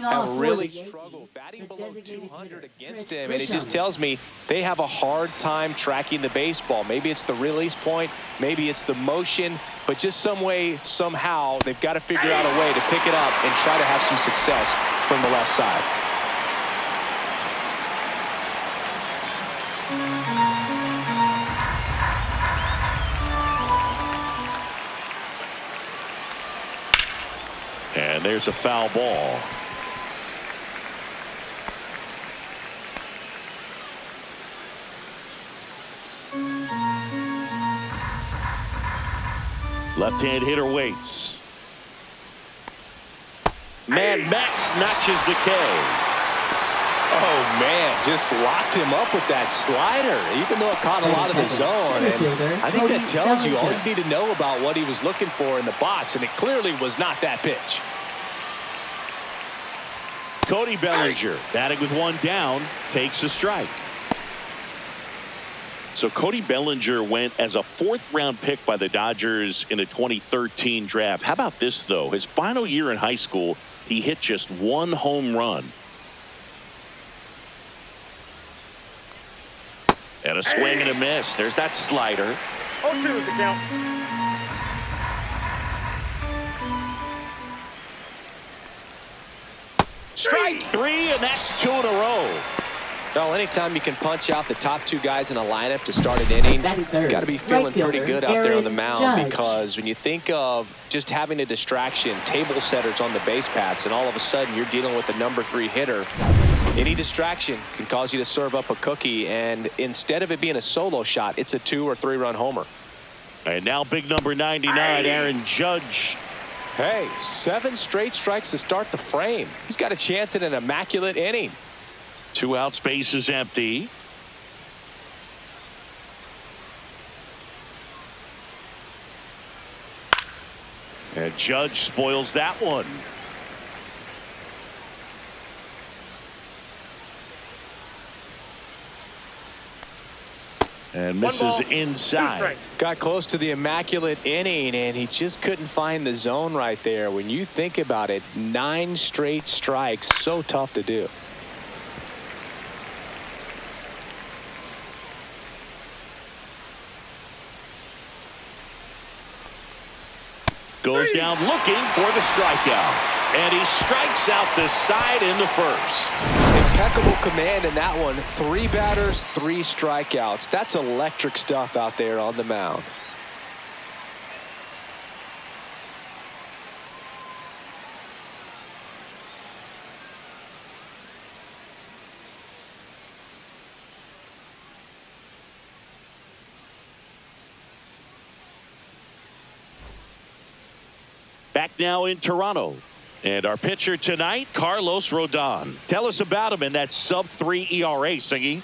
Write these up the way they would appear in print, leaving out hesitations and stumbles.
have really struggled batting below 200 against him, and it just tells me they have a hard time tracking the baseball. Maybe it's the release point, maybe it's the motion, but just some way, somehow, they've got to figure out a way to pick it up and try to have some success from the left side. And there's a foul ball. Left-hand hitter waits. Man, Max notches the K. Oh, man, just locked him up with that slider, even though it caught a lot of the zone. And I think that tells you all you need to know about what he was looking for in the box, and it clearly was not that pitch. Cody Bellinger, batting with one down, takes a strike. So Cody Bellinger went as a fourth-round pick by the Dodgers in the 2013 draft. How about this, though? His final year in high school, he hit just one home run. And a swing and a miss. There's that slider. 0-2 is the count. Strike three, and that's two in a row. Well, anytime you can punch out the top two guys in a lineup to start an inning, got to be feeling pretty good out there on the mound, because when you think of just having a distraction, table setters on the base paths, and all of a sudden you're dealing with the #3 hitter, any distraction can cause you to serve up a cookie, and instead of it being a solo shot, it's a 2- or 3-run homer. And now big number 99, Aaron Judge. Hey, 7 straight strikes to start the frame. He's got a chance at an immaculate inning. 2 out, space is empty. And Judge spoils that one. And misses inside. Got close to the immaculate inning, and he just couldn't find the zone right there. When you think about it, 9 straight strikes, so tough to do. Goes down looking for the strikeout. And he strikes out the side in the first. Impeccable command in that one. 3 batters, 3 strikeouts. That's electric stuff out there on the mound. Back now in Toronto. And our pitcher tonight, Carlos Rodon. Tell us about him in that sub-3 ERA, Singy.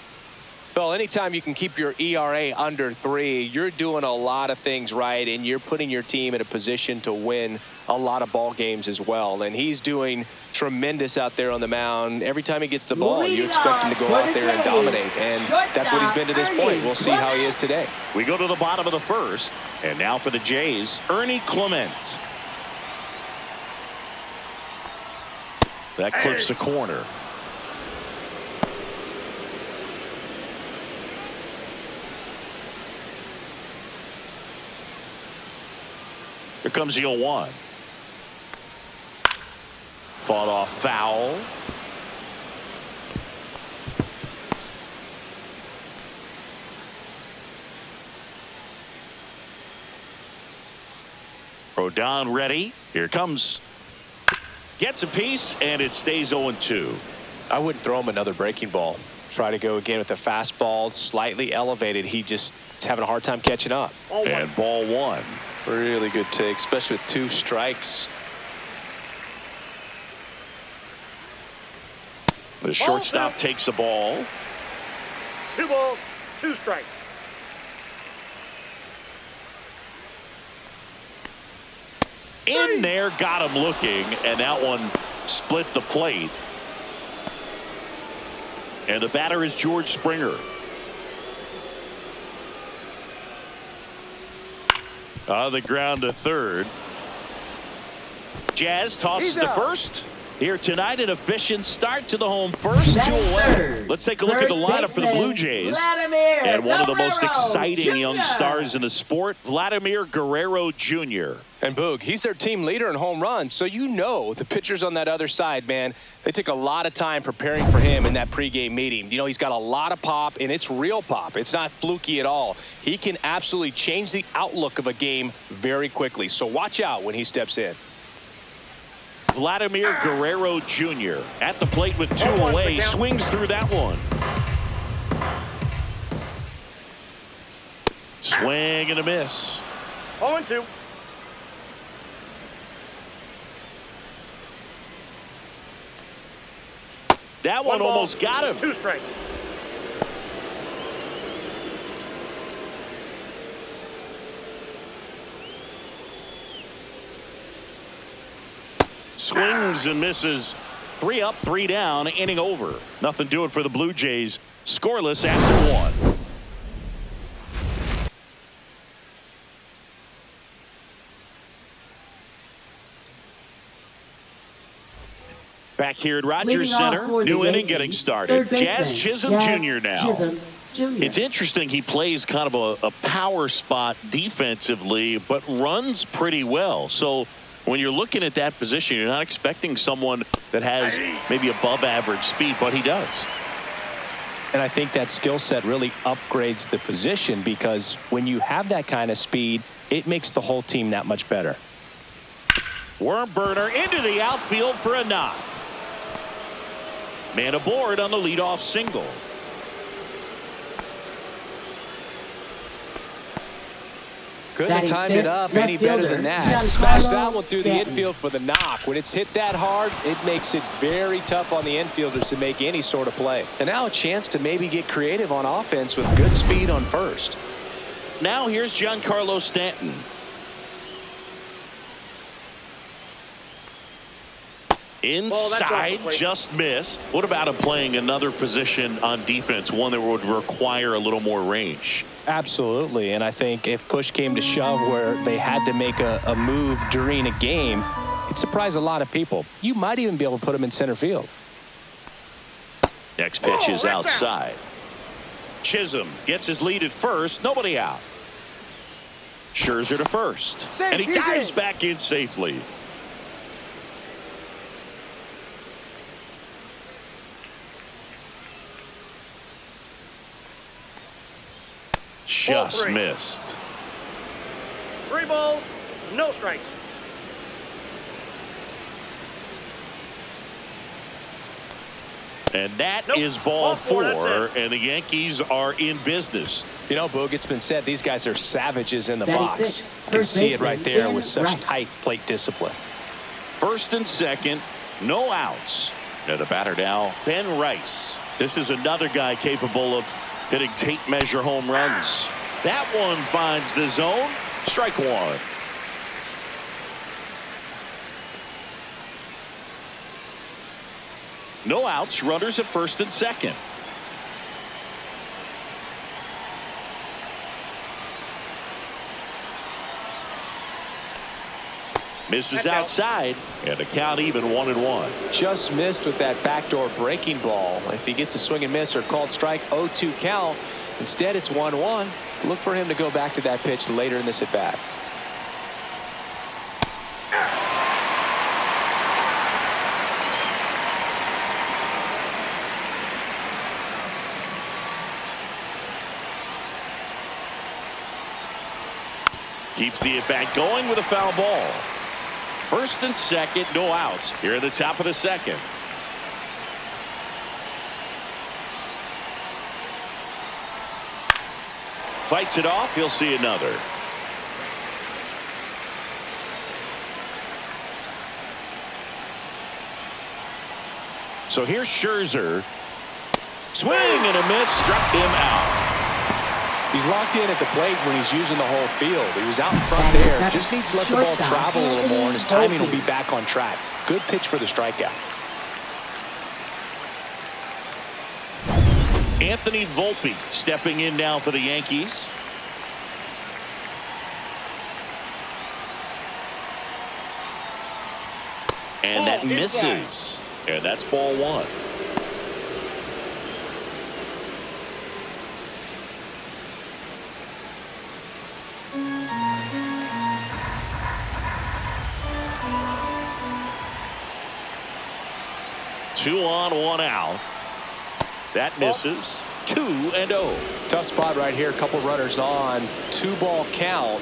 Well, anytime you can keep your ERA under 3, you're doing a lot of things right, and you're putting your team in a position to win a lot of ball games as well. And he's doing tremendous out there on the mound. Every time he gets the ball, you expect him to go out there and dominate, and that's what he's been to this point. We'll see how he is today. We go to the bottom of the first, and now for the Jays, Ernie Clement. That clips the corner. Here comes the 0-1. Fought off foul. Rodon ready. Here comes. Gets a piece, and it stays 0-2. I wouldn't throw him another breaking ball. Try to go again with the fastball, slightly elevated. He just is having a hard time catching up. And ball 1. Really good take, especially with 2 strikes. The shortstop takes the ball. 2 balls, 2 strikes. In there, got him looking, and that one split the plate. And the batter is George Springer. On the ground to third. Jazz tosses to first. Here tonight, an efficient start to the home first, 2 away. Let's take a look at the lineup for the Blue Jays. And one of the most exciting young stars in the sport, Vladimir Guerrero Jr. And Boog, he's their team leader in home runs, so you know the pitchers on that other side, man, they took a lot of time preparing for him in that pregame meeting. You know, he's got a lot of pop, and it's real pop. It's not fluky at all. He can absolutely change the outlook of a game very quickly, so watch out when he steps in. Vladimir Guerrero Jr. at the plate with 2 away, swings through that one. Swing and a miss. 0-2. That one almost got him. 2 strikes. Swings and misses. 3 up, 3 down, inning over. Nothing doing for the Blue Jays. Scoreless after 1. Back here at Rogers Center, new inning getting started. Jazz Chisholm Jr. now. It's interesting, he plays kind of a power spot defensively, but runs pretty well. So when you're looking at that position, you're not expecting someone that has maybe above average speed, but he does. And I think that skill set really upgrades the position, because when you have that kind of speed, it makes the whole team that much better. Worm burner into the outfield for a knock. Man aboard on the leadoff single. Couldn't have timed it up any better than that. Smash that one through the infield for the knock. When it's hit that hard, it makes it very tough on the infielders to make any sort of play. And now a chance to maybe get creative on offense with good speed on first. Now here's Giancarlo Stanton. Inside, just missed. What about him playing another position on defense, one that would require a little more range? Absolutely, and I think if push came to shove where they had to make a move during a game, it'd surprise a lot of people. You might even be able to put him in center field. Next pitch is outside. Chisholm gets his lead at first, nobody out. Scherzer to first, and he dives back in safely. Just missed. 3 balls, no strikes. And that is ball 4, and the Yankees are in business. You know, Boog, it's been said these guys are savages in the box. You can see it right there with such tight plate discipline. First and second, no outs. And the batter now, Ben Rice. This is another guy capable of hitting tape measure home runs. That one finds the zone. Strike 1. No outs, runners at first and second. Misses outside, and the count even 1-1. Just missed with that backdoor breaking ball. If he gets a swing and miss or called strike, 0-2 count. Instead, it's 1-1. Look for him to go back to that pitch later in this at bat. Keeps the at-bat going with a foul ball. First and second, no outs. Here at the top of the second. Fights it off. He'll see another. So here's Scherzer. Swing and a miss. Struck him out. He's locked in at the plate when he's using the whole field. He was out in front there. Just needs to let the ball travel a little more, and his timing will be back on track. Good pitch for the strikeout. Anthony Volpe stepping in now for the Yankees. And that misses. And that's ball one. Two on, one out. That misses. 2-0. Tough spot right here. A couple runners on. 2-ball count.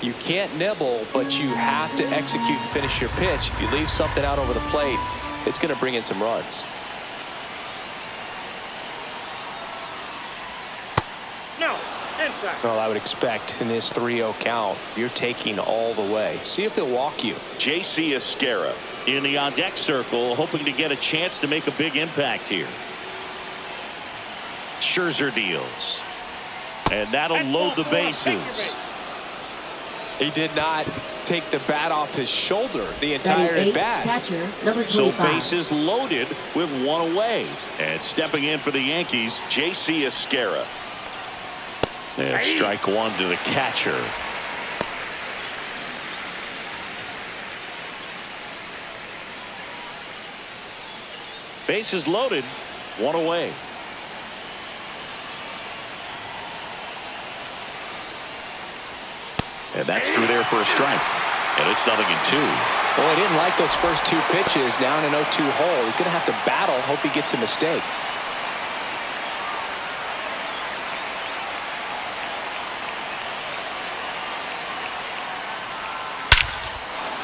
You can't nibble, but you have to execute and finish your pitch. If you leave something out over the plate, it's going to bring in some runs. No, inside. Well, I would expect in this 3-0 count, you're taking all the way. See if he'll walk you. J.C. Esquera in the on-deck circle, hoping to get a chance to make a big impact here. Scherzer deals. And that'll load the bases. He did not take the bat off his shoulder the entire at bat. Catcher, number 25. So bases loaded with one away. And stepping in for the Yankees, J.C. Esquera. And strike one to the catcher. Bases loaded, one away. And that's through there for a strike. And it's 0-2. Well, he didn't like those first two pitches. Now in an 0-2 hole. He's going to have to battle. Hope he gets a mistake.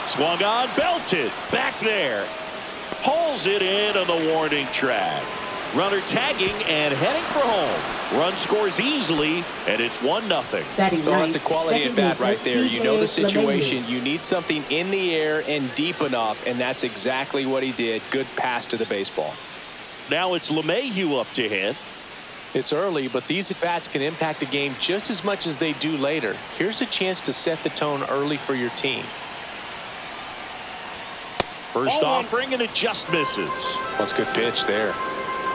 Swung on, belted. Back there. Hauls it in on the warning track. Runner tagging and heading for home. Run scores easily, and it's 1-0. Well, that's a quality at bat right there. You know the situation. You need something in the air and deep enough, and that's exactly what he did. Good pass to the baseball. Now it's LeMahieu up to hit. It's early, but these at-bats can impact a game just as much as they do later. Here's a chance to set the tone early for your team. First offering, and it just misses. That's a good pitch there.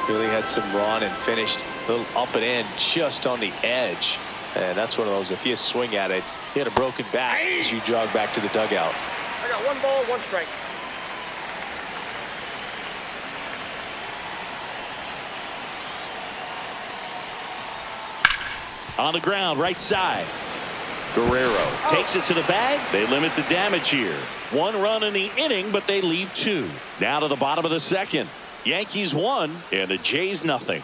Really had some run and finished a little up and in just on the edge. And that's one of those, if you swing at it, you had a broken bat as you jog back to the dugout. I got 1 ball, 1 strike. On the ground, right side. Guerrero takes it to the bag. They limit the damage here. 1 run in the inning, but they leave 2. Now to the bottom of the second. Yankees 1 and the Jays 0.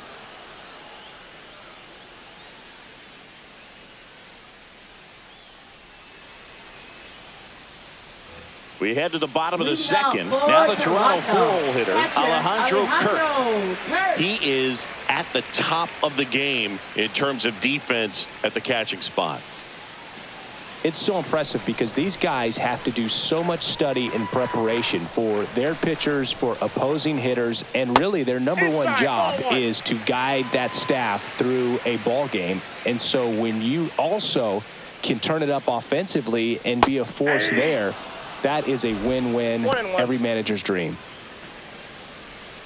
We head to the bottom of the second. Now the Toronto 4-hole hitter, Alejandro Kirk. He is at the top of the game in terms of defense at the catching spot. It's so impressive because these guys have to do so much study and preparation for their pitchers, for opposing hitters, and really their number one job is to guide that staff through a ball game. And so when you also can turn it up offensively and be a force there, that is a win-win, every manager's dream.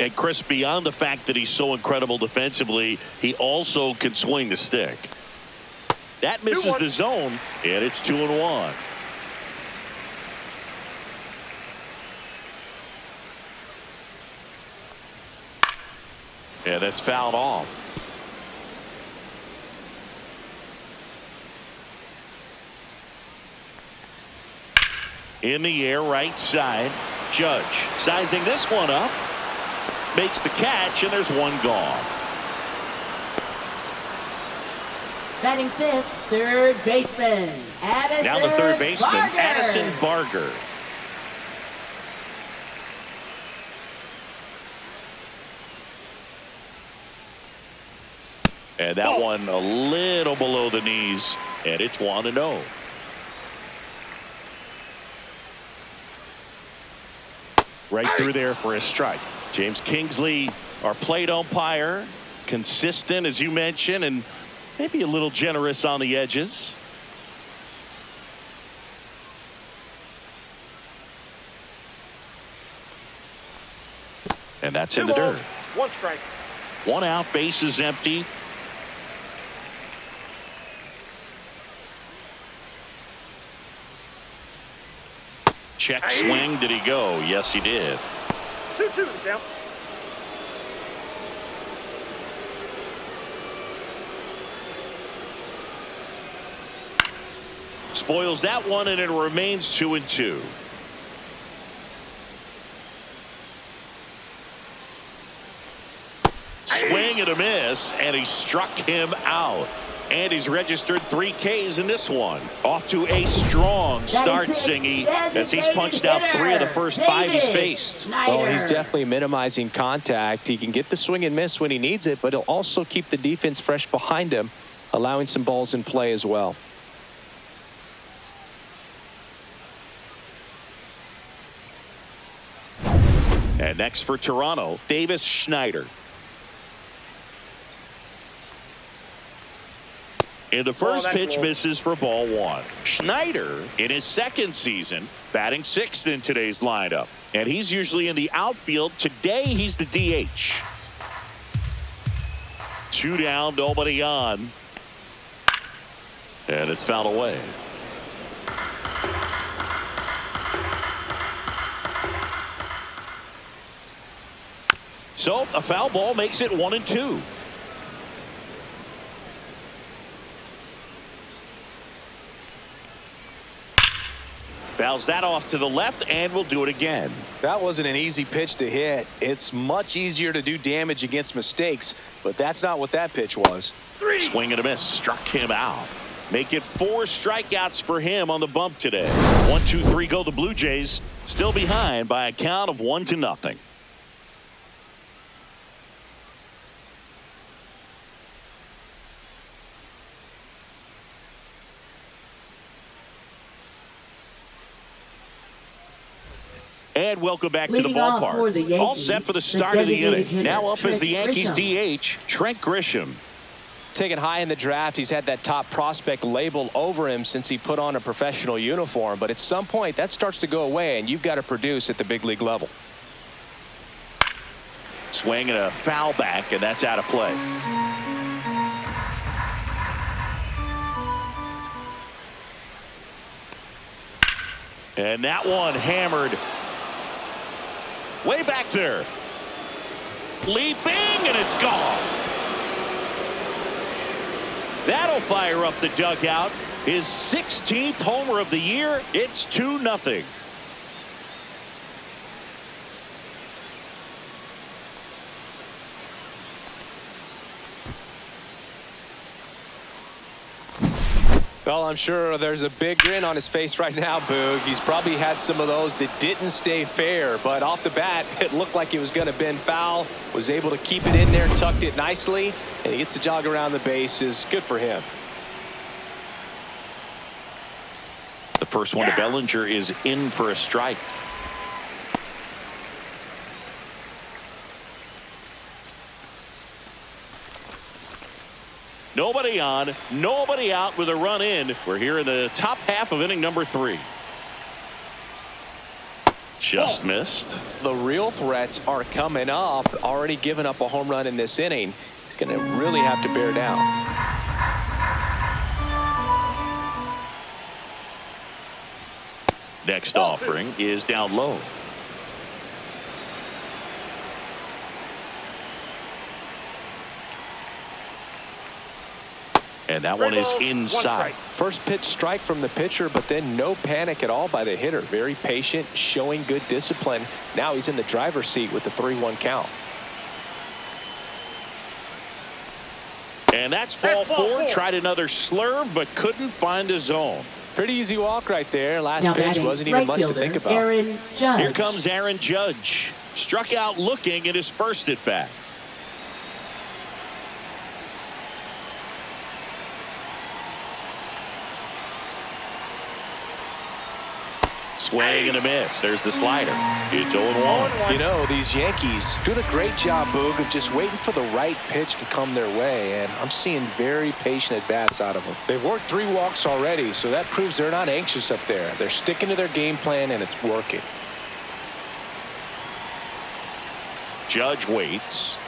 And Chris, beyond the fact that he's so incredible defensively, he also can swing the stick. That misses the zone, and it's 2-1. And that's fouled off. In the air, right side. Judge sizing this one up. Makes the catch, and there's 1 gone. Batting 5th, third baseman, Addison Now the third baseman, Barger. Addison Barger. And that one a little below the knees, and it's 1-0. Right through there for a strike. James Kingsley, our plate umpire, consistent as you mentioned, and maybe a little generous on the edges. And that's in the dirt. 1 strike. 1 out, bases empty. check swing. Did he go? Yes, he did. 2-2 the count. Spoils that one, and it remains 2-2. Swing and a miss, and he struck him out. And he's registered 3 Ks in this one. Off to a strong start, Singy, as he's punched out 3 of the first 5 he's faced. Well, he's definitely minimizing contact. He can get the swing and miss when he needs it, but he'll also keep the defense fresh behind him, allowing some balls in play as well. And next for Toronto, Davis Schneider. And the first pitch misses for ball 1. Schneider, in his 2nd season, batting 6th in today's lineup. And he's usually in the outfield. Today, he's the DH. 2 down, nobody on. And it's fouled away. So, a foul ball makes it 1-2. Fouls that off to the left, and will do it again. That wasn't an easy pitch to hit. It's much easier to do damage against mistakes, but that's not what that pitch was. Swing and a miss, struck him out. Make it 4 strikeouts for him on the bump today. 1-2-3 go the Blue Jays, still behind by a count of 1-0. And welcome back to the ballpark. All set for the start of the inning. Now up is the Yankees DH, Trent Grisham. Taken high in the draft, he's had that top prospect label over him since he put on a professional uniform. But at some point, that starts to go away, and you've got to produce at the big league level. Swing and a foul back, and that's out of play. And that one hammered way back there. Leaping, and it's gone. That'll fire up the dugout. His 16th homer of the year. It's 2-0. Well, I'm sure there's a big grin on his face right now, Boog. He's probably had some of those that didn't stay fair, but off the bat, it looked like it was going to bend foul. Was able to keep it in there, tucked it nicely, and he gets to jog around the bases. Good for him. The first one to Bellinger is in for a strike. Nobody on, nobody out with a run in. We're here in the top half of inning number 3. Just missed. The real threats are coming up. Already given up a home run in this inning. He's going to really have to bear down. Next offering is down low. And that one is inside. First pitch strike from the pitcher, but then no panic at all by the hitter. Very patient, showing good discipline. Now he's in the driver's seat with the 3-1 count. And that's ball 4. Tried another slurve, but couldn't find a zone. Pretty easy walk right there. Last pitch wasn't even much to think about. Aaron Judge. Here comes Aaron Judge. Struck out looking at his first at bat. Swing and a miss. There's the slider. It's 0-1. You know, these Yankees doing a great job, Boog, of just waiting for the right pitch to come their way, and I'm seeing very patient at-bats out of them. They've worked 3 walks already, so that proves they're not anxious up there. They're sticking to their game plan, and it's working. Judge waits.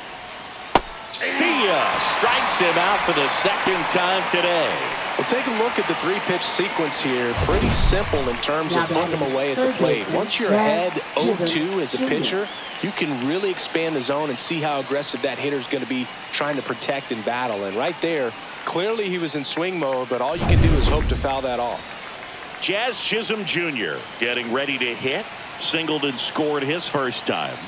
See ya. Strikes him out for the second time today. Well, take a look at the three-pitch sequence here. Pretty simple in terms of putting him away at the plate. Once you're ahead 0-2 as a pitcher, you can really expand the zone and see how aggressive that hitter is going to be trying to protect and battle. And right there, clearly he was in swing mode, but all you can do is hope to foul that off. Jazz Chisholm Jr. getting ready to hit. Singled and scored his first time.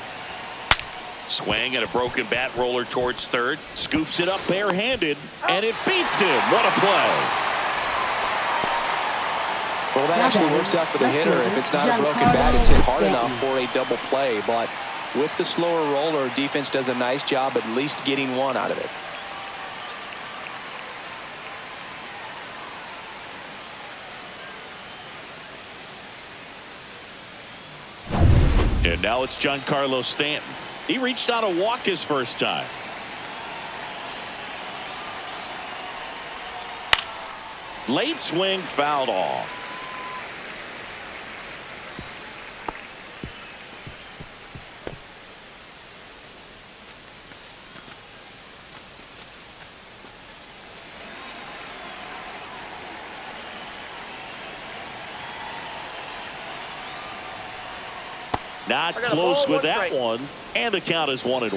Swing and a broken bat roller towards third. Scoops it up barehanded, and it beats him. What a play. Well, that actually works out for the hitter. If it's not a broken bat, it's hit hard enough for a double play. But with the slower roller, defense does a nice job at least getting one out of it. And now it's Giancarlo Stanton. He reached out a walk his first time. Late swing fouled off. Not close with that one, and the count is 1-1.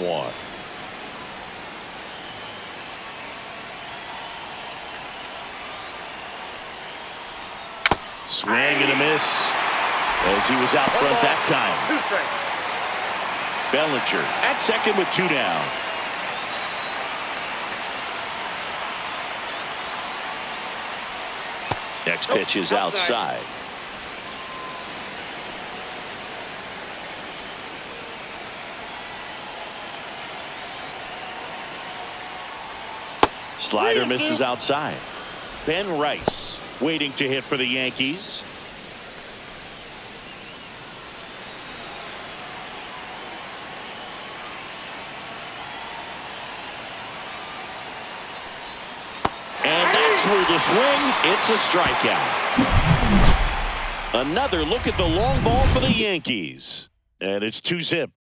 Swing and a miss as he was out front that time. Bellinger at second with 2 down. Next pitch is outside. Slider misses outside. Ben Rice waiting to hit for the Yankees. And that's where the swing. It's a strikeout. Another look at the long ball for the Yankees. And it's 2-zip.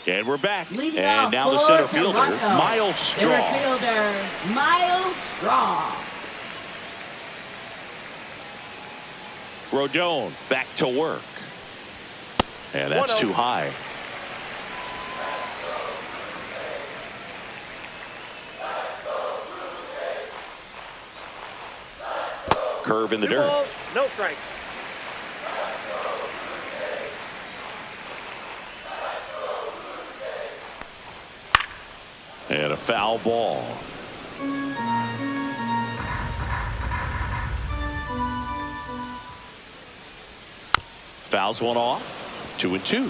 And we're back. And now the center fielder, Miles Straw. Center fielder, Miles Straw. Rodon back to work. And that's too high. Curve in the dirt. No strike. And a foul ball. Fouls one off. 2-2.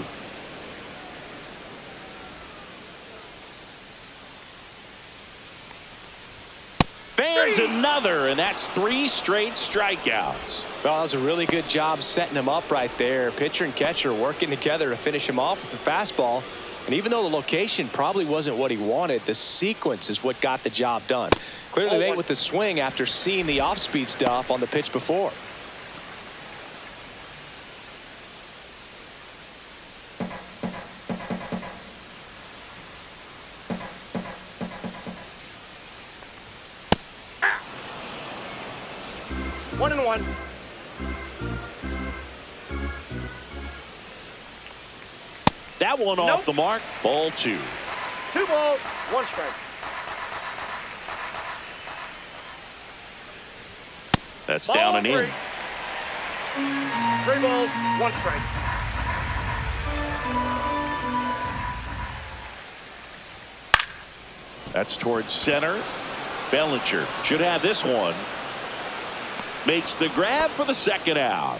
Fans another, and that's 3 straight strikeouts. Well, that was a really good job setting him up right there. Pitcher and catcher working together to finish him off with the fastball. And even though the location probably wasn't what he wanted, the sequence is what got the job done. Clearly late with the swing after seeing the off-speed stuff on the pitch before. One and one. That one off the mark. Ball 2. 2 balls, 1 strike. That's down and in. 3 balls, 1 strike. That's towards center. Bellinger should have this one. Makes the grab for the second out.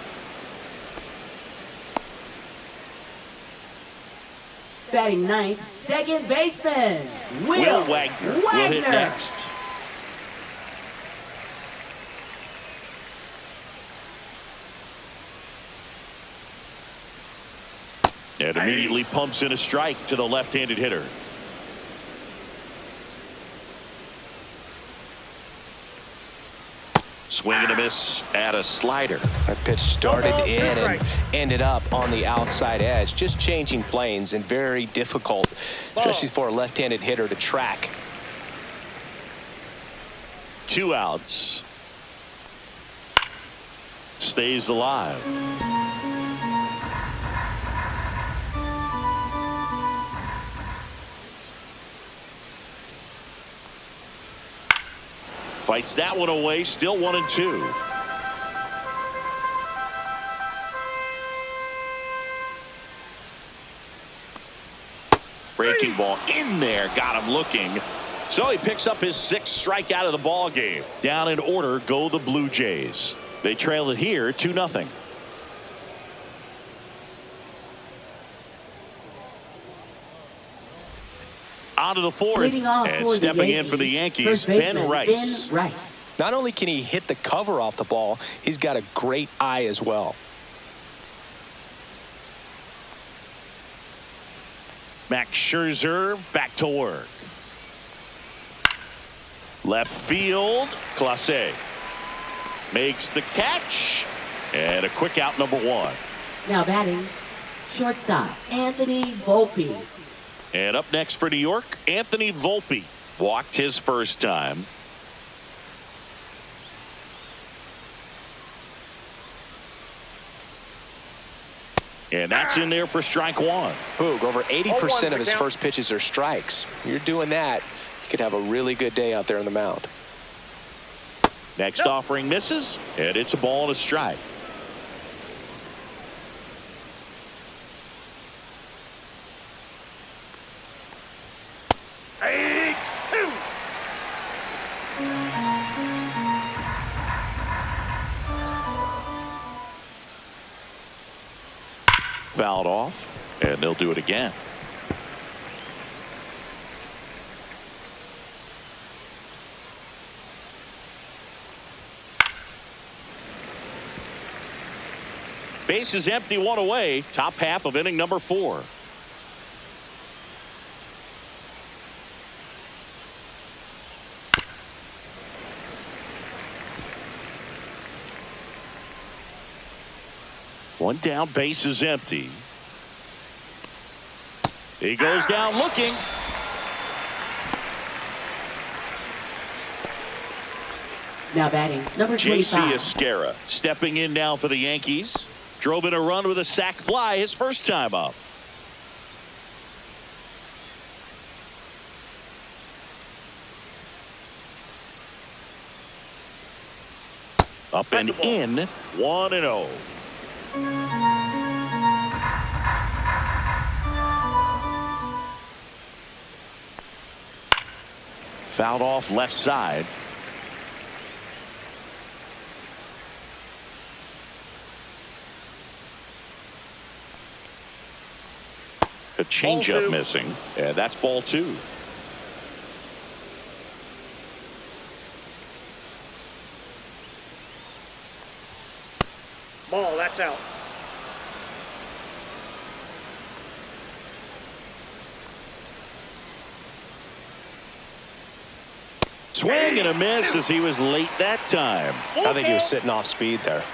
Batting ninth, second baseman, Will Wagner will hit next. And immediately pumps in a strike to the left-handed hitter. Swing and a miss at a slider. That pitch started in and ended up on the outside edge. Just changing planes and very difficult, especially for a left-handed hitter to track. 2 outs. Stays alive. Fights that one away. Still 1-2. Breaking ball in there. Got him looking. So he picks up his 6th strikeout of the ball game. Down in order go the Blue Jays. They trail it here 2-0. On to the 4th, and stepping in for the Yankees, Ben Rice. Not only can he hit the cover off the ball, he's got a great eye as well. Max Scherzer back to work. Left field, Clase makes the catch, and a quick out, number 1. Now batting, shortstop Anthony Volpe. And up next for New York, Anthony Volpe. Walked his first time. And that's in there for strike 1. Boog, over 80% of his first pitches are strikes. You're doing that, you could have a really good day out there on the mound. Next offering misses, and it's a ball and a strike. Fouled off, and they'll do it again. Base is empty, 1 away. Top half of inning number 4. One down, base is empty. He goes down looking. Now batting, number 25. J.C. Esquera stepping in now for the Yankees. Drove in a run with a sac fly his first time up. Up and in, 1-0. Fouled off left side. A changeup missing, and that's ball 2. Ball, that's out. Swing and a miss as he was late that time. I think he was sitting off speed there.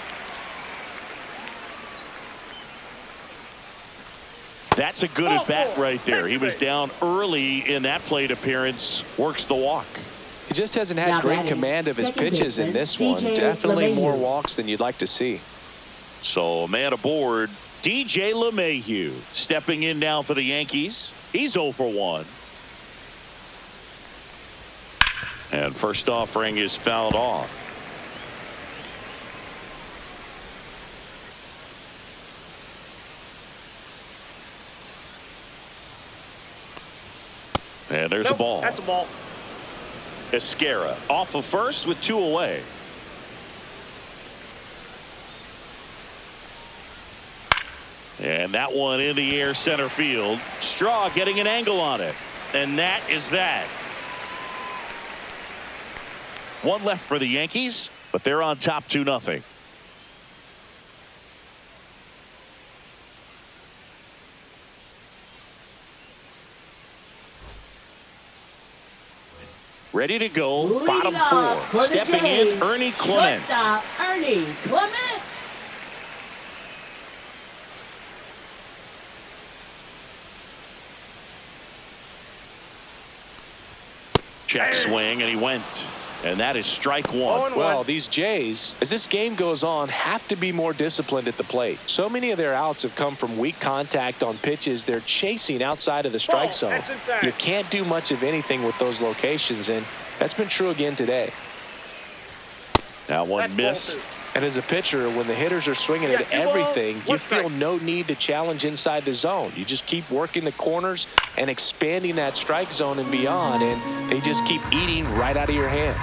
That's a good at bat right there. He was down early in that plate appearance. Works the walk. He just hasn't had great command of his pitches in this one. Definitely more walks than you'd like to see. So a man aboard, DJ LeMahieu stepping in now for the Yankees. He's 0 for 1. And first offering is fouled off. And there's a ball. That's a ball. Esquera off of first with 2 away. And that one in the air center field. Straw getting an angle on it. And that is that. 1 left for the Yankees, but they're on top 2-0. Ready to go. Leading Bottom off four. for the Stepping Jays, in, Ernie Clement. Shortstop, Ernie Clement. Check swing, and he went. And that is strike one. Well, these Jays, as this game goes on, have to be more disciplined at the plate. So many of their outs have come from weak contact on pitches they're chasing outside of the strike zone. You can't do much of anything with those locations, and that's been true again today. That one missed. And as a pitcher, when the hitters are swinging at everything, you feel no need to challenge inside the zone. You just keep working the corners and expanding that strike zone and beyond, and they just keep eating right out of your hand.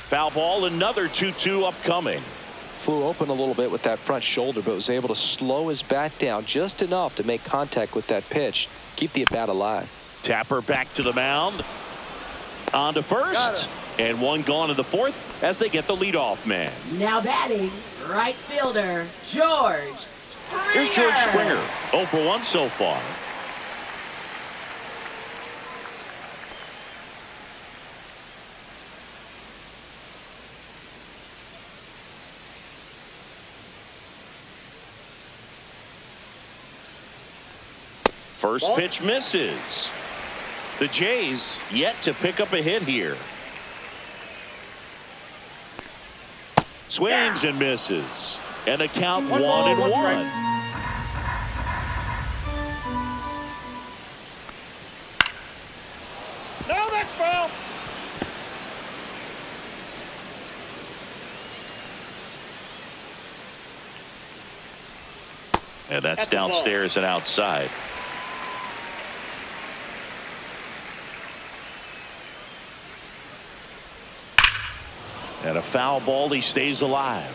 Foul ball, another 2-2 upcoming. Flew open a little bit with that front shoulder, but was able to slow his bat down just enough to make contact with that pitch. Keep the at-bat alive. Tapper back to the mound. On to first. And one gone in the fourth as they get the leadoff man. Now batting, right fielder, George Springer. Here's George Springer. 0 for 1 so far. First pitch misses. The Jays yet to pick up a hit here. Swings and misses. And a count 1-1. No, that's foul. And that's downstairs and outside. And a foul ball, he stays alive.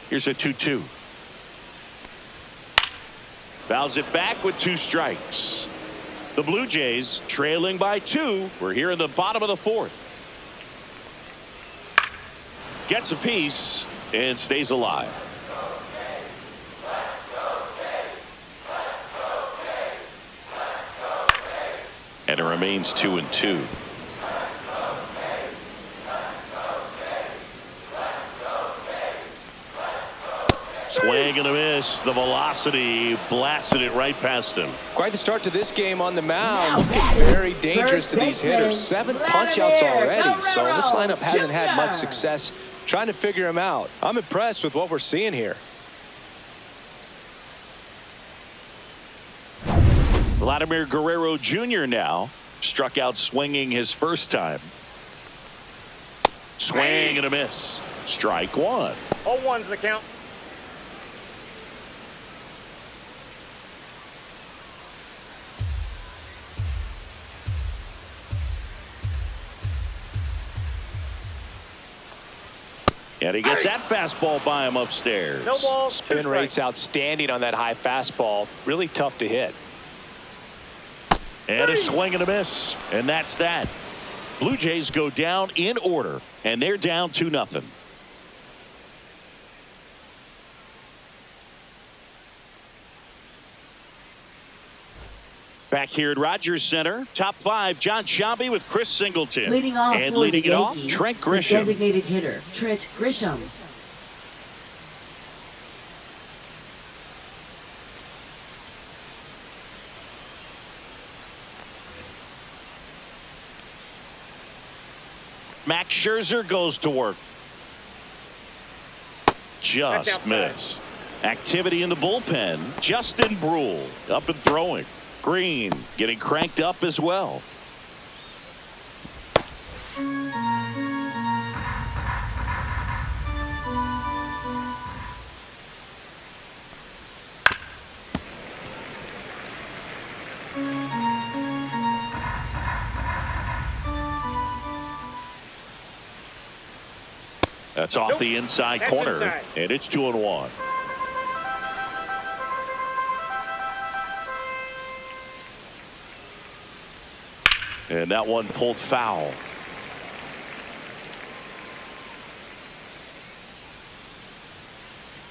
Here's a 2-2. Fouls it back with 2 strikes. The Blue Jays trailing by 2. We're here in the bottom of the fourth. Gets a piece and stays alive. And it remains 2-2. Swing and a miss. The velocity blasted it right past him. Quite the start to this game on the mound. Looking very dangerous to these hitters. 7 punch-outs already, so this lineup hasn't had much success trying to figure him out. I'm impressed with what we're seeing here. Vladimir Guerrero Jr. now struck out swinging his first time. Swing and a miss. Strike one. 0-1's the count. And he gets that fastball by him upstairs. No ball. Spin rate's outstanding on that high fastball. Really tough to hit. And a swing and a miss. And that's that. Blue Jays go down in order. And they're down 2-0. Back here at Rogers Center, top 5, John Sciambi with Chris Singleton. Leading off and for leading the it off, Yankees, Trent the Grisham. designated hitter, Trent Grisham. Max Scherzer goes to work. Just missed. Activity in the bullpen. Justin Brule up and throwing. Green getting cranked up as well. That's off the inside corner, and it's 2-1. And that one pulled foul.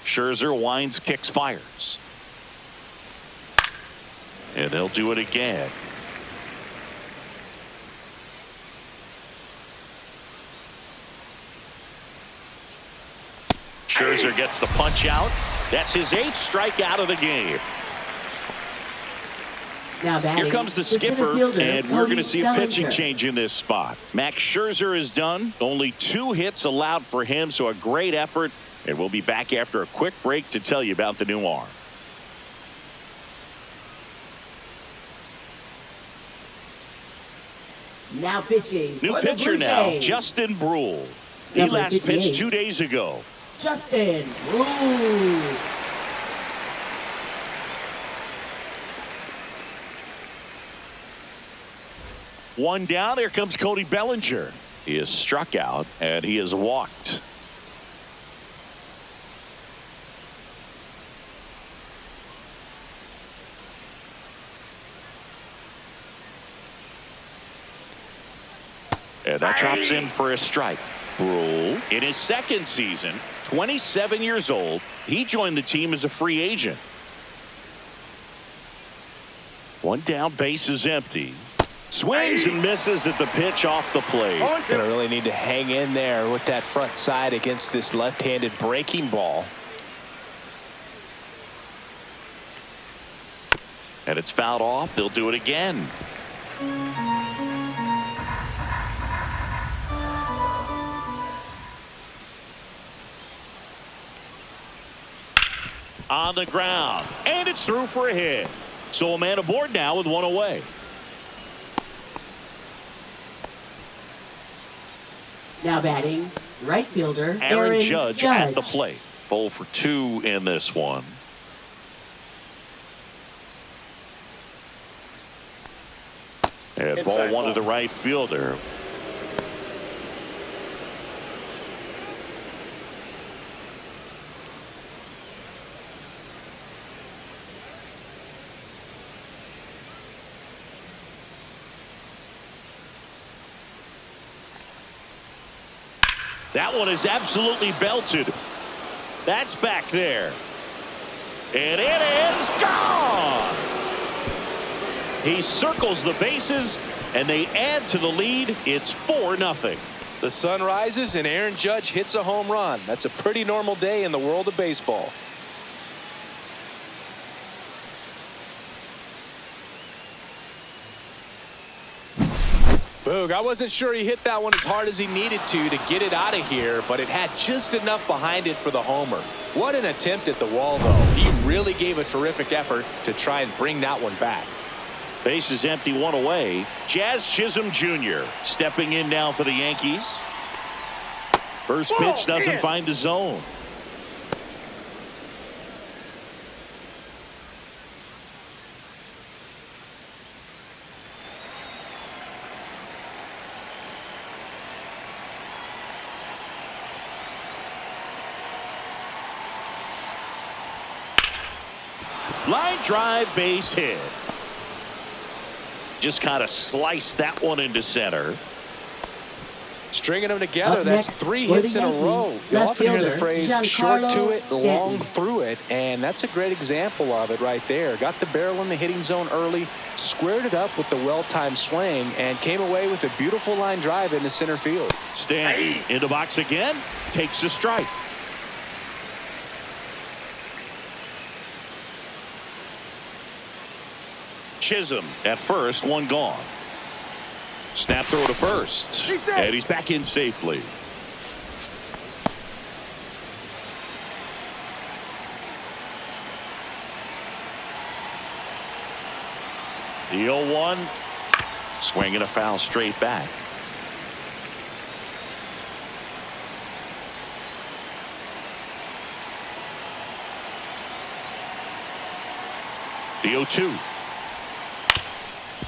Scherzer winds, kicks, fires. And they'll do it again. Scherzer gets the punch out. That's his 8th strikeout of the game. Now batting, here comes the skipper, and we're going to see a pitching change in this spot. Max Scherzer is done. Only 2 hits allowed for him, so a great effort. And we'll be back after a quick break to tell you about the new arm. Now pitching. New pitcher now, Justin Brule. He last pitched 2 days ago. Justin Brule. One down. Here comes Cody Bellinger. He is struck out, and he is walked. And that drops in for a strike. Brule, in his 2nd season, 27 years old, he joined the team as a free agent. One down, base is empty. Swings and misses at the pitch off the plate. Gonna really need to hang in there with that front side against this left-handed breaking ball. And it's fouled off. They'll do it again. On the ground, and it's through for a hit. So a man aboard now with 1 away. Now batting, right fielder Aaron Judge at the plate. 0 for 2 in this one. And ball 1 to the right fielder. That one is absolutely belted. That's back there. And it is gone. He circles the bases, and they add to the lead. It's 4-0. The sun rises, and Aaron Judge hits a home run. That's a pretty normal day in the world of baseball. Boog, I wasn't sure he hit that one as hard as he needed to get it out of here, but it had just enough behind it for the homer. What an attempt at the wall, though. He really gave a terrific effort to try and bring that one back. Base is empty, 1 away. Jazz Chisholm Jr. stepping in now for the Yankees. First pitch doesn't find the zone. Line drive, base hit. Just kind of sliced that one into center. Stringing them together, that's 3 hits in a row. You often hear the phrase short to it, long through it, and that's a great example of it right there. Got the barrel in the hitting zone early, squared it up with the well-timed swing, and came away with a beautiful line drive into center field. Stanton in the box again, takes a strike. Chisholm at first, 1 gone. Snap throw to first, and he's back in safely. The 0-1, swinging a foul straight back. The 0-2.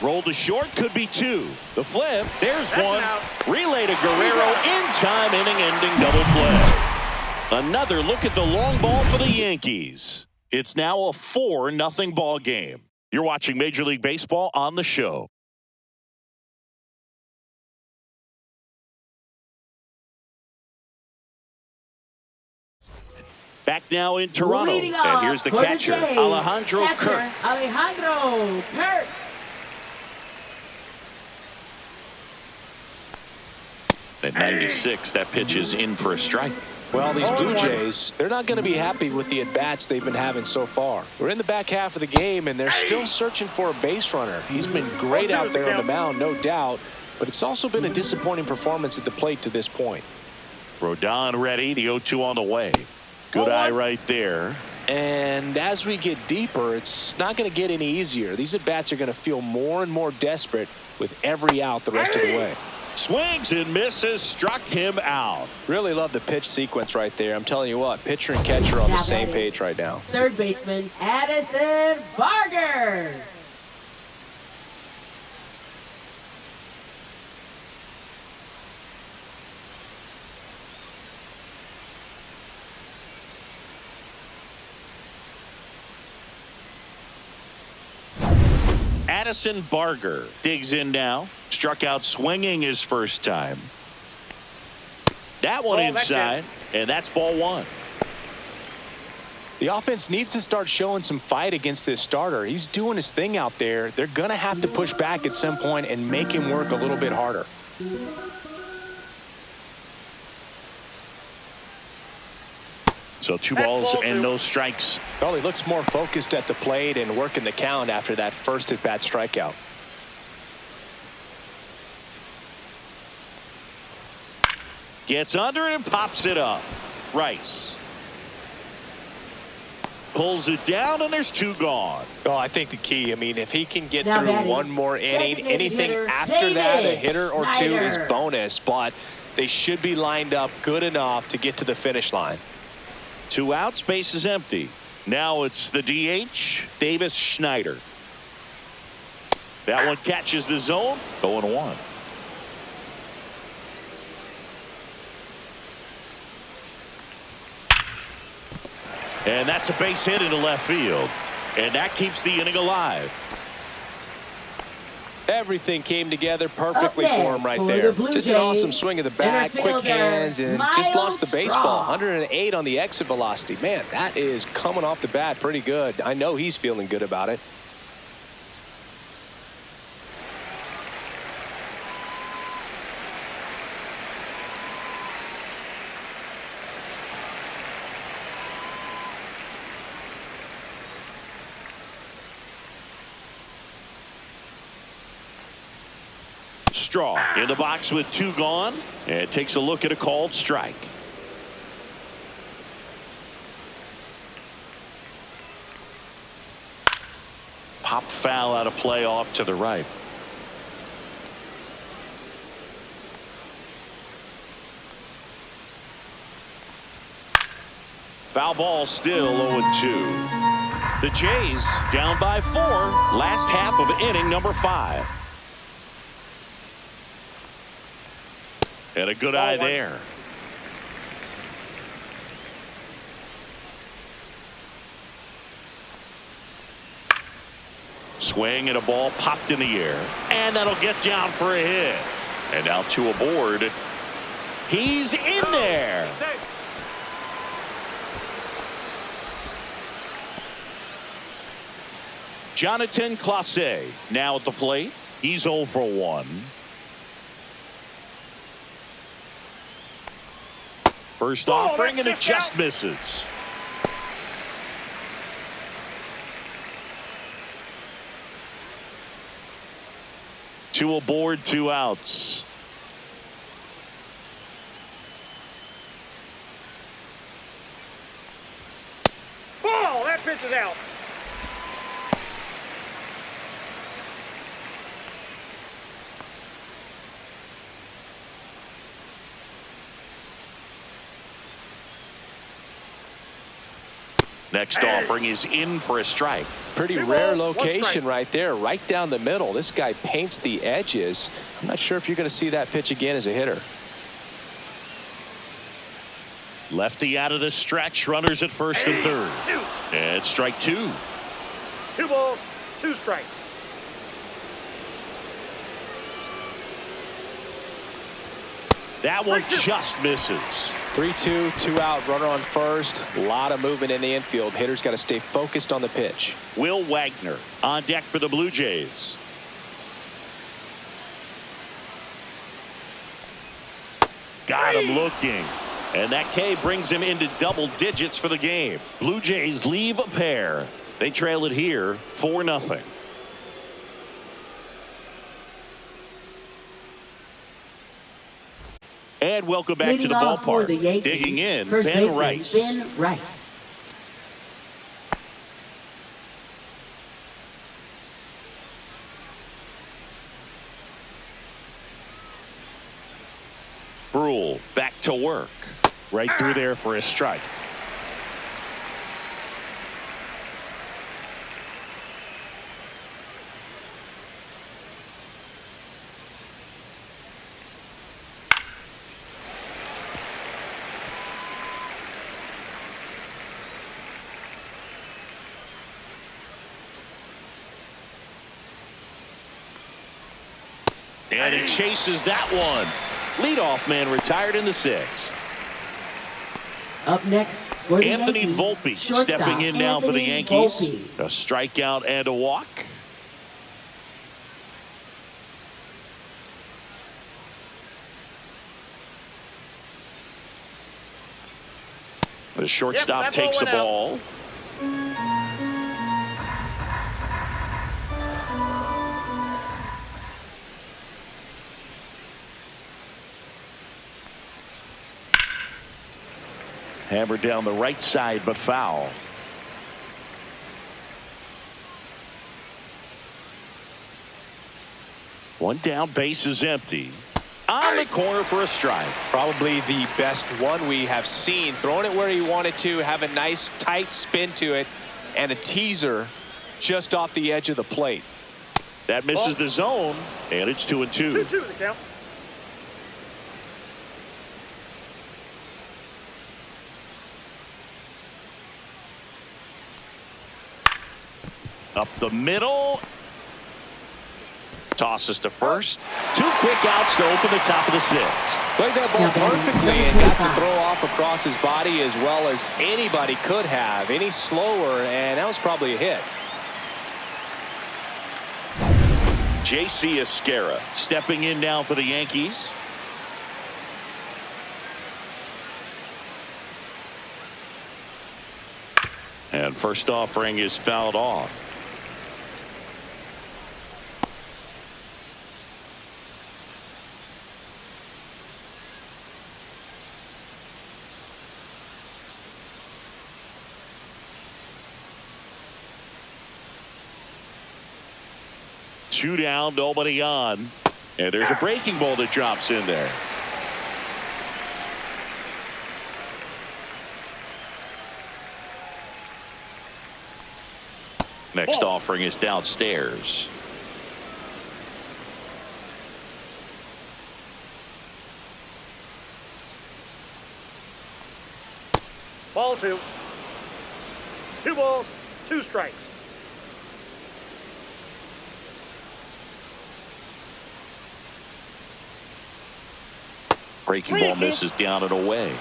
Roll to short, could be 2. The flip, there's 1. Relay to Guerrero in time, inning-ending double play. Another look at the long ball for the Yankees. It's now a 4-0 ball game. You're watching Major League Baseball on the show. Back now in Toronto. Leading And off here's the for the catcher, Jays, Alejandro Kirk. Alejandro Kirk. At 96, that pitch is in for a strike. Well, these Blue Jays, they're not going to be happy with the at-bats they've been having so far. We're in the back half of the game, and they're still searching for a base runner. He's been great out there on the mound, no doubt, but it's also been a disappointing performance at the plate to this point. Rodon ready, the 0-2 on the way. Good eye right there. And as we get deeper, it's not going to get any easier. These at-bats are going to feel more and more desperate with every out the rest of the way. Swings and misses, struck him out. Really love the pitch sequence right there. I'm telling you what, pitcher and catcher are on the same page right now. Third baseman, Addison Barger. Addison Barger digs in now. Struck out swinging his first time. That one inside, and that's ball one. The offense needs to start showing some fight against this starter. He's doing his thing out there. They're going to have to push back at some point and make him work a little bit harder. So 2 balls and no strikes. Well, he looks more focused at the plate and working the count after that first at-bat strikeout. Gets under it and pops it up. Rice pulls it down, and there's 2 gone. Oh, I think the key, I mean, if he can get Now through batting, one more inning, designated anything hitter, after that, a Davis hitter or 2 is Snyder. bonus, but they should be lined up good enough to get to the finish line. 2 outs, base is empty. Now it's the DH, Davis Schneider. That one catches the zone. 0-1. And that's a base hit into left field. And that keeps the inning alive. Everything came together perfectly Up for him right next for there. the Blue Just an awesome Jays, swing of the center bat, quick fielder, hands, and just launched the Miles baseball. Straw. 108 on the exit velocity. Man, that is coming off the bat pretty good. I know he's feeling good about it. Straw in the box with 2 gone, and takes a look at a called strike. Pop foul out of play off to the right. Foul ball, still 0-2. The Jays down by 4. Last half of inning number 5. And a good eye there. Swing and a ball popped in the air. And that'll get down for a hit. And now 2 aboard. He's in there. Jonathan Clase now at the plate. He's 0 for 1. First offering, and it just misses. Two aboard, 2 outs. Ball, that pitch is out. Next offering is in for a strike. Pretty rare location right there, right down the middle. This guy paints the edges. I'm not sure if you're going to see that pitch again as a hitter. Lefty out of the stretch, runners at first and third. And strike 2. 2 balls, 2 strikes. That one just misses. 3-2, 2 out, runner on first. A lot of movement in the infield. Hitters got to stay focused on the pitch. Will Wagner on deck for the Blue Jays. Got him looking. And that K brings him into double digits for the game. Blue Jays leave a pair. They trail it here 4-0. And welcome back to the ballpark. Digging in, Ben Rice. Ben Rice. Brule back to work. Right through there for a strike. And he chases that one. Leadoff man retired in the 6th. Up next for the Anthony Yankees, Volpe shortstop stepping in now for the Anthony Yankees. Volpe. A strikeout and a walk. The shortstop Yep, takes the that ball. Hammered down the right side, but foul. One down, base is empty. On the corner for a strike. Probably the best one we have seen. Throwing it where he wanted to, have a nice tight spin to it, and a teaser just off the edge of the plate. That misses the zone, and it's 2-2. 2-2 the count. Up the middle. Tosses to first. 2 quick outs to open the top of the 6th. Played that ball perfectly and got the throw off across his body as well as anybody could have. Any slower, and that was probably a hit. J.C. Esquera stepping in now for the Yankees. And first offering is fouled off. Two down, nobody on. And there's a breaking ball that drops in there. Next offering is downstairs. Ball 2. 2 balls, 2 strikes. Breaking ball misses down and away.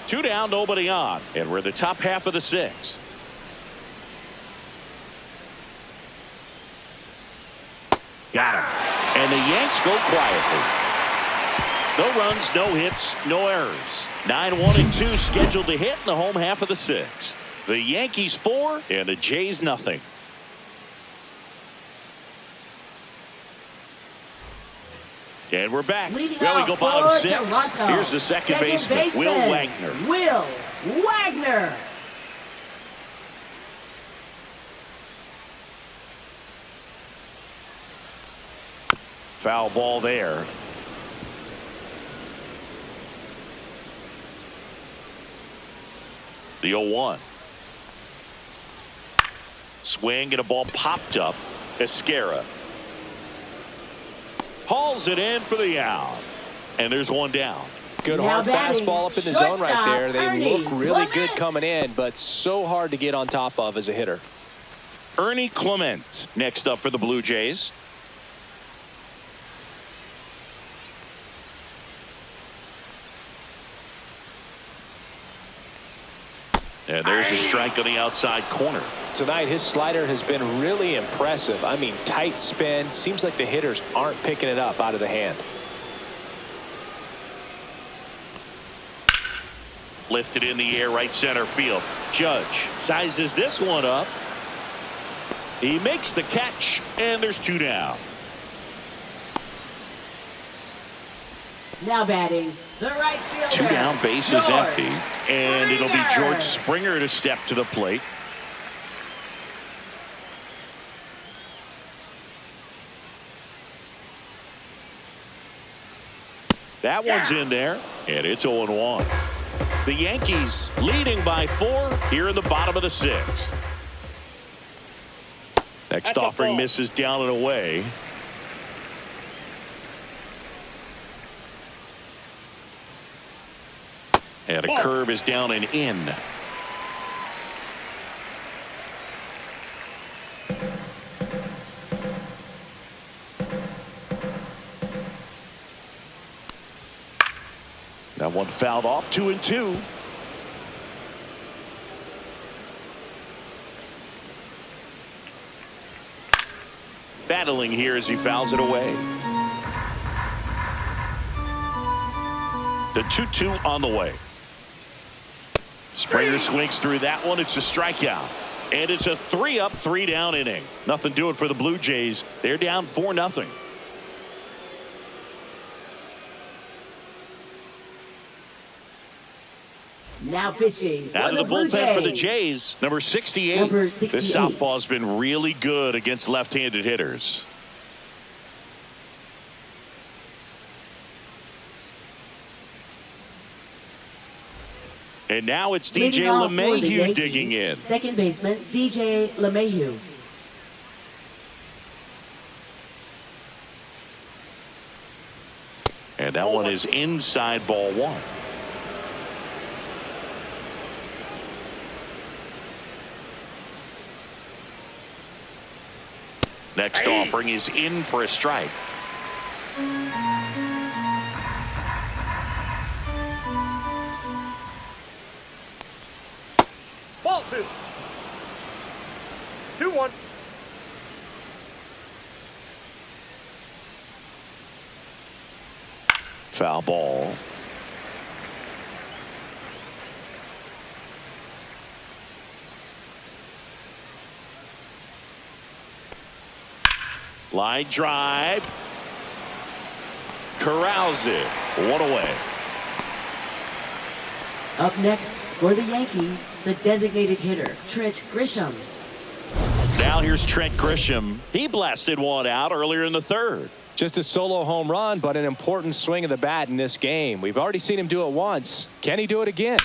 2 down, nobody on. And we're in the top half of the 6th. Got him. And the Yanks go quietly. No runs, no hits, no errors. 9-1-2 scheduled to hit in the home half of the 6th. The Yankees 4 and the Jays nothing. And we're back. Well, we go bottom 6. Toronto. Here's the second baseman, Will Wagner. Will Wagner. Foul ball there. The 0-1. Swing and a ball popped up. Esquera hauls it in for the out. And there's one down. Good hard fastball up in the zone right there. They look really good coming in, but so hard to get on top of as a hitter. Ernie Clement next up for the Blue Jays. And there's a strike on the outside corner. Tonight, his slider has been really impressive. I mean, tight spin. Seems like the hitters aren't picking it up out of the hand. Lifted in the air, right center field. Judge sizes this one up. He makes the catch, and there's 2 down. Now batting, the right fielder. 2 down, base is empty, and it'll be George Springer to step to the plate. That one's in there, and it's 0-1. The Yankees leading by 4 here in the bottom of the 6th. Next offering misses down and away. And a curve is down and in. That one fouled off. 2-2. Battling here as he fouls it away. The 2-2 on the way. Springer swings through that one. It's a strikeout. And it's a 3-up, 3-down inning. Nothing doing for the Blue Jays. They're down 4-0. Now pitching. Out of the bullpen for the Jays, number 68. This southpaw's been really good against left-handed hitters. And now it's DJ LeMahieu digging in. Second baseman, DJ LeMahieu. And that one is inside ball 1. Next offering is in for a strike. Ball 2. 2-1. Foul ball. Line drive. Corrals it. 1 away. Up next for the Yankees, the designated hitter, Trent Grisham. Now here's Trent Grisham. He blasted one out earlier in the 3rd. Just a solo home run, but an important swing of the bat in this game. We've already seen him do it once. Can he do it again?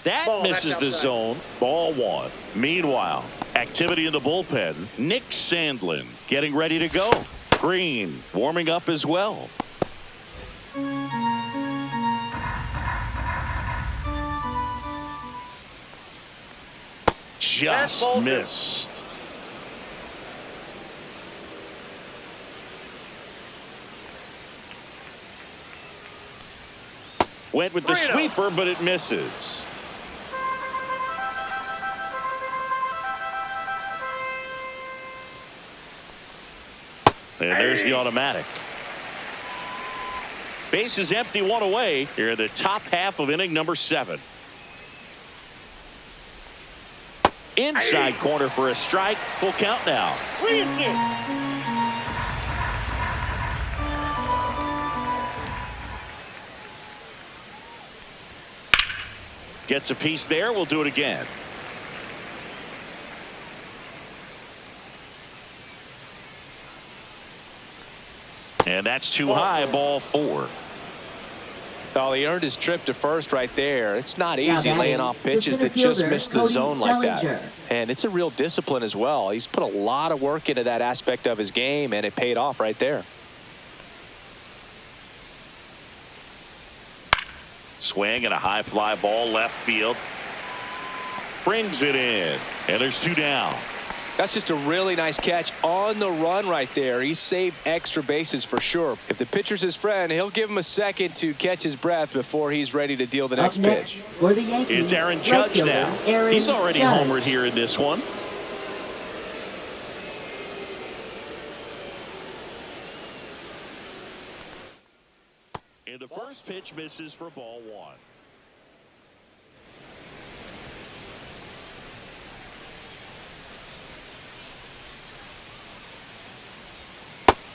That misses the zone. Ball 1. Meanwhile, activity in the bullpen. Nick Sandlin getting ready to go. Green warming up as well. Just missed. Went with the sweeper, but it misses. And there's the automatic. Base is empty, 1 away. Here in the top half of inning number 7. Inside corner for a strike. Full count now. 3-2. Gets a piece there. We'll do it again. And that's too high. Ball 4. Oh, he earned his trip to first right there. It's not easy laying off pitches that just miss the zone like that. And it's a real discipline as well. He's put a lot of work into that aspect of his game, and it paid off right there. Swing and a high fly ball left field. brings it in. And there's 2 down. That's just a really nice catch on the run right there. He saved extra bases for sure. If the pitcher's his friend, he'll give him a second to catch his breath before he's ready to deal the next pitch. For the Yankees, it's Aaron Judge now. He's already homered here in this one. And the first pitch misses for ball 1.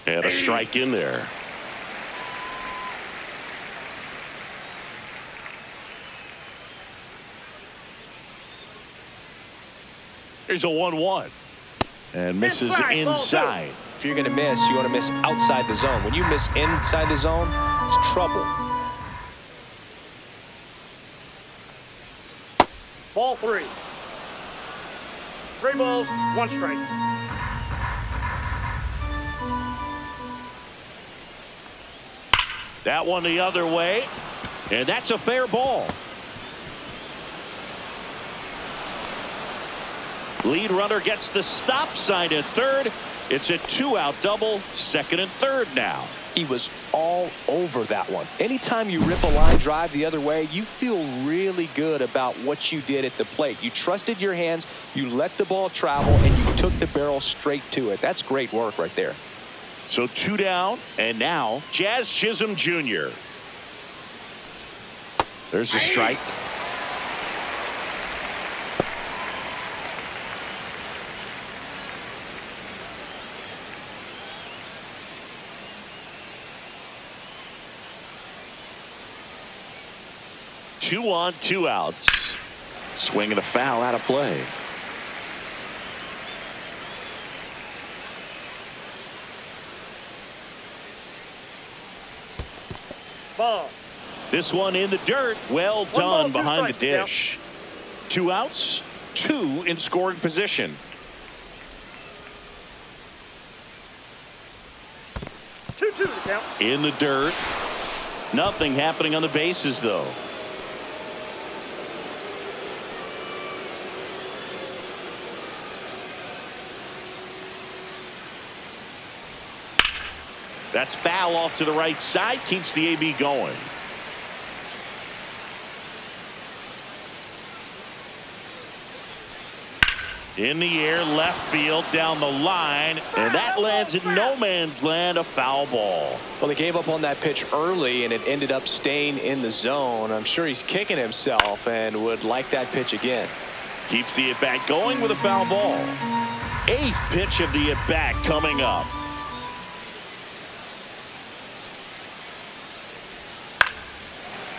And a strike in there. Here's a 1-1. And misses inside. If you're going to miss, you want to miss outside the zone. When you miss inside the zone, it's trouble. Ball 3. 3 balls, 1 strike. That one the other way. And that's a fair ball. Lead runner gets the stop sign at third. It's a 2-out double, second and third now. He was all over that one. Anytime you rip a line drive the other way, you feel really good about what you did at the plate. You trusted your hands, you let the ball travel, and you took the barrel straight to it. That's great work right there. So 2 down, and now Jazz Chisholm Jr. There's a strike. Two on, 2 outs. Swing and a foul out of play. Ball. This one in the dirt. Well done behind the dish. 2 outs, 2 in scoring position. 2-2 to count. In the dirt. Nothing happening on the bases, though. That's foul off to the right side. Keeps the AB going. In the air, left field, down the line. And that lands in no man's land, a foul ball. Well, they gave up on that pitch early, and it ended up staying in the zone. I'm sure he's kicking himself and would like that pitch again. Keeps the at-bat going with a foul ball. 8th pitch of the at-bat coming up.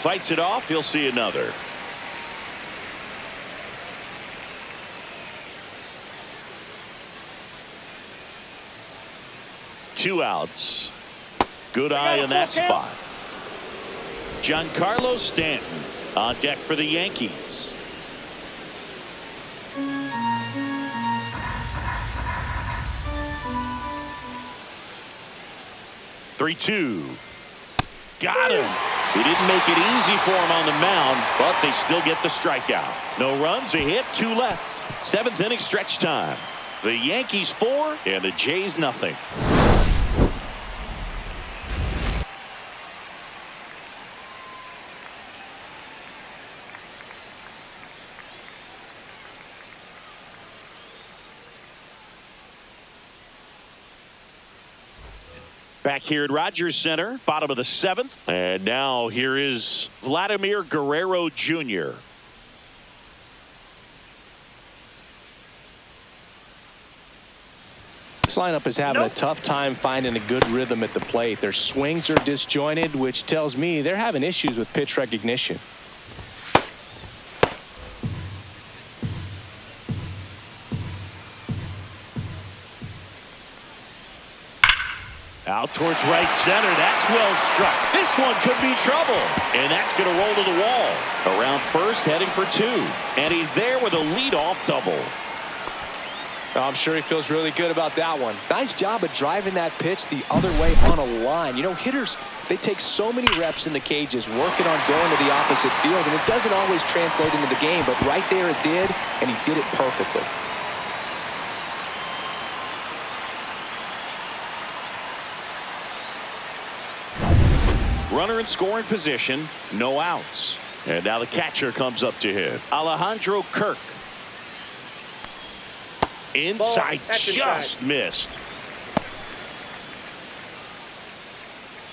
Fights it off. He'll see another. Two outs. Good eye on that spot. Giancarlo Stanton on deck for the Yankees. Three-two. Got him. He didn't make it easy for him on the mound, but they still get the strikeout. No runs, a hit, 2 left. 7th inning stretch time. The Yankees 4 and the Jays nothing. Back here at Rogers Center, bottom of the 7th. And now here is Vladimir Guerrero Jr. This lineup is having a tough time finding a good rhythm at the plate. Their swings are disjointed, which tells me they're having issues with pitch recognition. Out towards right center. That's well struck. This one could be trouble. And that's going to roll to the wall. Around first, heading for 2. And he's there with a leadoff double. I'm sure he feels really good about that one. Nice job of driving that pitch the other way on a line. You know, hitters, they take so many reps in the cages working on going to the opposite field, and it doesn't always translate into the game, but right there it did, and he did it perfectly. Runner in scoring position, no outs. And now the catcher comes up to him. Alejandro Kirk. Inside, Ball, just missed.